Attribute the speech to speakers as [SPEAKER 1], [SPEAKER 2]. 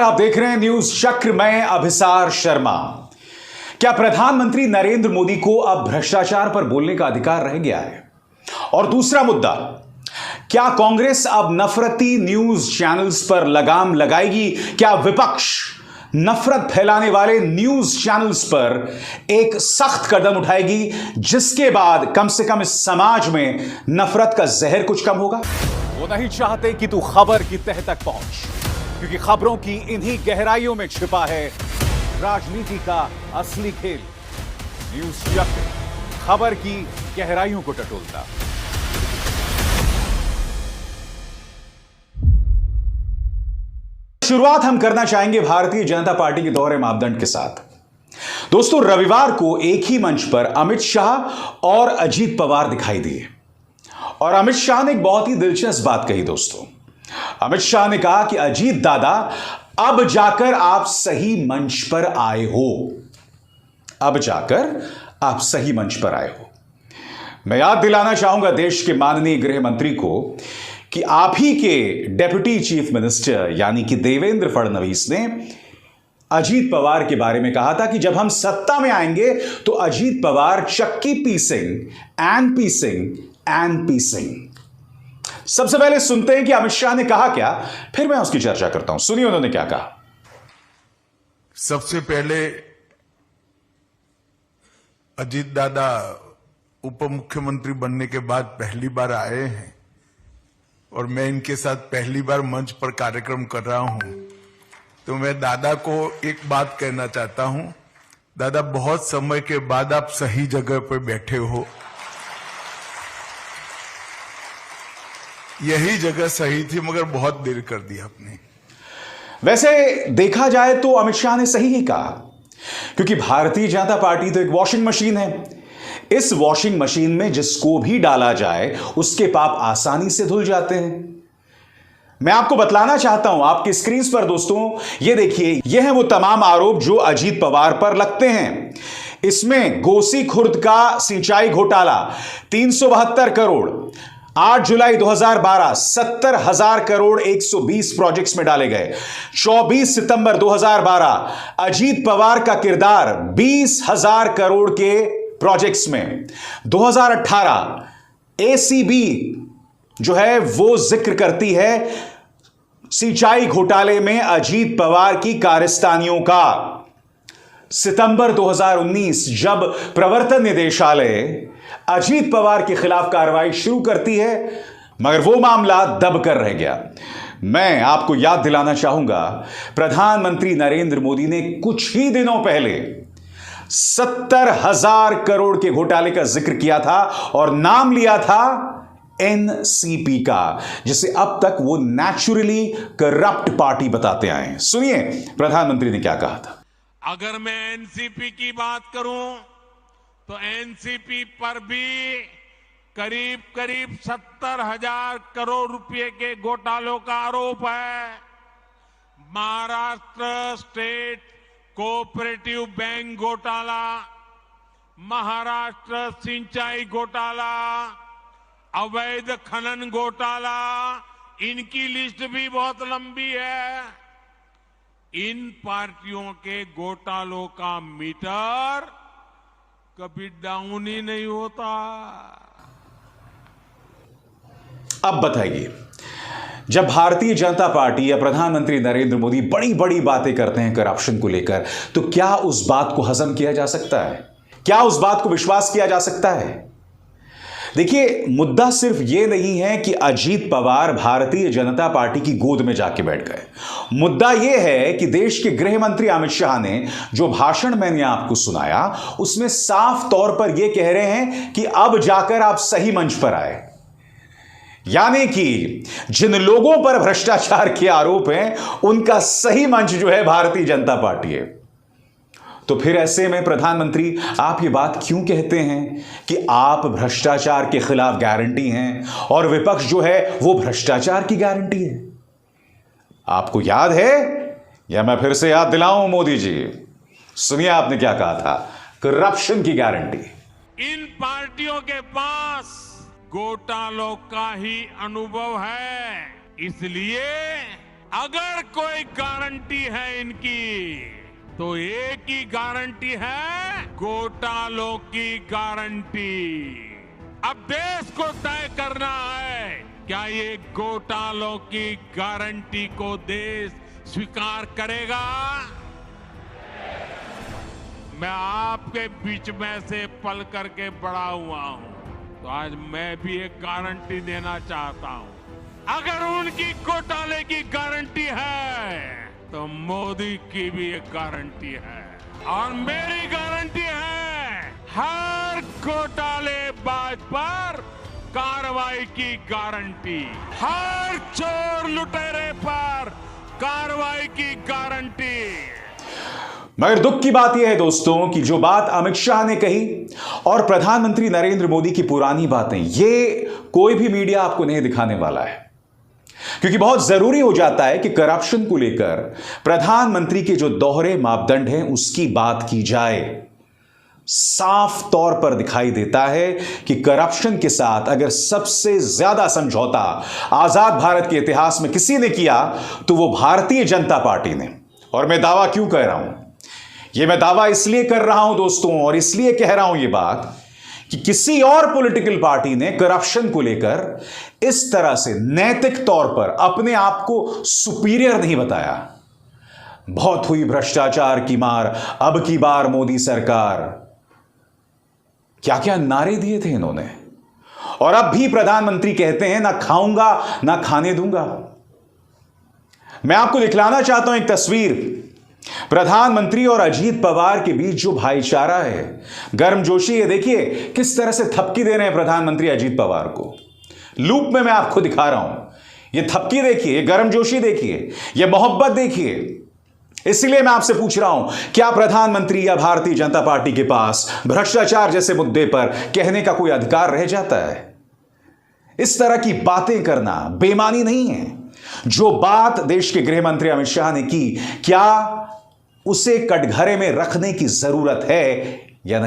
[SPEAKER 1] आप देख रहे हैं न्यूज चक्र। मैं अभिसार शर्मा। क्या प्रधानमंत्री नरेंद्र मोदी को अब भ्रष्टाचार पर बोलने का अधिकार रह गया है? और दूसरा मुद्दा, क्या कांग्रेस अब नफरती न्यूज चैनल्स पर लगाम लगाएगी? क्या विपक्ष नफरत फैलाने वाले न्यूज चैनल्स पर एक सख्त कदम उठाएगी, जिसके बाद कम से कम इस समाज में नफरत का जहर कुछ कम होगा? वो नहीं चाहते कि तू खबर की तह तक पहुंच, क्योंकि खबरों की इन्हीं गहराइयों में छिपा है राजनीति का असली खेल। न्यूज चक्र खबर की गहराइयों को टटोलता। शुरुआत हम करना चाहेंगे भारतीय जनता पार्टी के दोहरे मापदंड के साथ। दोस्तों, रविवार को एक ही मंच पर अमित शाह और अजीत पवार दिखाई दिए और अमित शाह ने एक बहुत ही दिलचस्प बात कही। दोस्तों, अमित शाह ने कहा कि अजीत दादा, अब जाकर आप सही मंच पर आए हो। अब जाकर आप सही मंच पर आए हो। मैं याद दिलाना चाहूंगा देश के माननीय गृह मंत्री को कि आप ही के डेप्यूटी चीफ मिनिस्टर यानी कि देवेंद्र फडणवीस ने अजीत पवार के बारे में कहा था कि जब हम सत्ता में आएंगे तो अजीत पवार चक्की पीसिंग एंड पीसिंग। सबसे पहले सुनते हैं कि अमित शाह ने कहा क्या, फिर मैं उसकी चर्चा करता हूं। सुनिए उन्होंने क्या कहा।
[SPEAKER 2] सबसे पहले अजीत दादा उप मुख्यमंत्री बनने के बाद पहली बार आए हैं और मैं इनके साथ पहली बार मंच पर कार्यक्रम कर रहा हूं, तो मैं दादा को एक बात कहना चाहता हूं। दादा, बहुत समय के बाद आप सही जगह पर बैठे हो। यही जगह सही थी, मगर बहुत देर कर दी आपने।
[SPEAKER 1] वैसे देखा जाए तो अमित शाह ने सही ही कहा, क्योंकि भारतीय जनता पार्टी तो एक वॉशिंग मशीन है। इस वॉशिंग मशीन में जिसको भी डाला जाए उसके पाप आसानी से धुल जाते हैं। मैं आपको बतलाना चाहता हूं, आपकी स्क्रीन पर दोस्तों ये देखिए, ये हैं वो तमाम आरोप जो अजीत पवार पर लगते हैं। इसमें गोसी खुर्द का सिंचाई घोटाला 372 करोड़, 8 जुलाई 2012 70,000 करोड़ 120 प्रोजेक्ट्स में डाले गए। 24 सितंबर 2012 अजीत पवार का किरदार 20,000 करोड़ के प्रोजेक्ट्स में। 2018 एसीबी जो है वो जिक्र करती है सिंचाई घोटाले में अजीत पवार की कारस्तानियों का। सितंबर 2019 जब प्रवर्तन निदेशालय अजीत पवार के खिलाफ कार्रवाई शुरू करती है, मगर वो मामला दब कर रह गया। मैं आपको याद दिलाना चाहूंगा, प्रधानमंत्री नरेंद्र मोदी ने कुछ ही दिनों पहले 70,000 करोड़ के घोटाले का जिक्र किया था और नाम लिया था एनसीपी का, जिसे अब तक वो नेचुरली करप्ट पार्टी बताते आए हैं। सुनिए प्रधानमंत्री ने क्या कहा था।
[SPEAKER 3] अगर मैं एनसीपी की बात करूं तो एनसीपी पर भी करीब 70,000 करोड़ रुपए के घोटालों का आरोप है। महाराष्ट्र स्टेट कोऑपरेटिव बैंक घोटाला, महाराष्ट्र सिंचाई घोटाला, अवैध खनन घोटाला, इनकी लिस्ट भी बहुत लंबी है। इन पार्टियों के घोटालों का मीटर कभी डाउन ही नहीं होता।
[SPEAKER 1] अब बताइए, जब भारतीय जनता पार्टी या प्रधानमंत्री नरेंद्र मोदी बड़ी बड़ी बातें करते हैं करप्शन को लेकर, तो क्या उस बात को हजम किया जा सकता है? क्या उस बात को विश्वास किया जा सकता है? देखिए, मुद्दा सिर्फ यह नहीं है कि अजीत पवार भारतीय जनता पार्टी की गोद में जाके बैठ गए। मुद्दा यह है कि देश के गृह मंत्री अमित शाह ने जो भाषण मैंने आपको सुनाया, उसमें साफ तौर पर यह कह रहे हैं कि अब जाकर आप सही मंच पर आए। यानी कि जिन लोगों पर भ्रष्टाचार के आरोप हैं, उनका सही मंच जो है भारतीय जनता पार्टी है। तो फिर ऐसे में प्रधानमंत्री, आप ये बात क्यों कहते हैं कि आप भ्रष्टाचार के खिलाफ गारंटी हैं और विपक्ष जो है वो भ्रष्टाचार की गारंटी है? आपको याद है या मैं फिर से याद दिलाऊं? मोदी जी, सुनिए आपने क्या कहा था, करप्शन की गारंटी।
[SPEAKER 3] इन पार्टियों के पास घोटालों का ही अनुभव है, इसलिए अगर कोई गारंटी है इनकी तो एक ही गारंटी है, घोटालों की गारंटी। अब देश को तय करना है, क्या ये घोटालों की गारंटी को देश स्वीकार करेगा? मैं आपके बीच में से पल करके बड़ा हुआ हूं, तो आज मैं भी एक गारंटी देना चाहता हूं। अगर उनकी घोटाले की गारंटी है तो मोदी की भी एक गारंटी है, और मेरी गारंटी है हर घोटालेबाज पर कार्रवाई की गारंटी, हर चोर लुटेरे पर कार्रवाई की गारंटी।
[SPEAKER 1] मगर दुख की बात यह है दोस्तों कि जो बात अमित शाह ने कही और प्रधानमंत्री नरेंद्र मोदी की पुरानी बातें, ये कोई भी मीडिया आपको नहीं दिखाने वाला है, क्योंकि बहुत जरूरी हो जाता है कि करप्शन को लेकर प्रधानमंत्री के जो दोहरे मापदंड हैं उसकी बात की जाए। साफ तौर पर दिखाई देता है कि करप्शन के साथ अगर सबसे ज्यादा समझौता आजाद भारत के इतिहास में किसी ने किया तो वो भारतीय जनता पार्टी ने। और मैं दावा क्यों कह रहा हूं? यह मैं दावा इसलिए कर रहा हूं दोस्तों, और इसलिए कह रहा हूं यह बात कि किसी और पॉलिटिकल पार्टी ने करप्शन को लेकर इस तरह से नैतिक तौर पर अपने आप को सुपीरियर नहीं बताया। बहुत हुई भ्रष्टाचार की मार, अब की बार मोदी सरकार, क्या क्या नारे दिए थे इन्होंने। और अब भी प्रधानमंत्री कहते हैं ना खाऊंगा ना खाने दूंगा। मैं आपको दिखलाना चाहता हूं एक तस्वीर, प्रधानमंत्री और अजीत पवार के बीच जो भाईचारा है, गर्मजोशी, ये देखिए किस तरह से थपकी दे रहे हैं प्रधानमंत्री अजीत पवार को। लूप में मैं आपको दिखा रहा हूं, ये थपकी देखिए, ये गर्मजोशी देखिए, ये मोहब्बत देखिए। इसलिए मैं आपसे पूछ रहा हूं, क्या प्रधानमंत्री या भारतीय जनता पार्टी के पास भ्रष्टाचार जैसे मुद्दे पर कहने का कोई अधिकार रह जाता है? इस तरह की बातें करना बेईमानी नहीं है। जो बात देश के गृह मंत्री अमित शाह ने की, क्या उसे कटघरे में रखने की जरूरत है?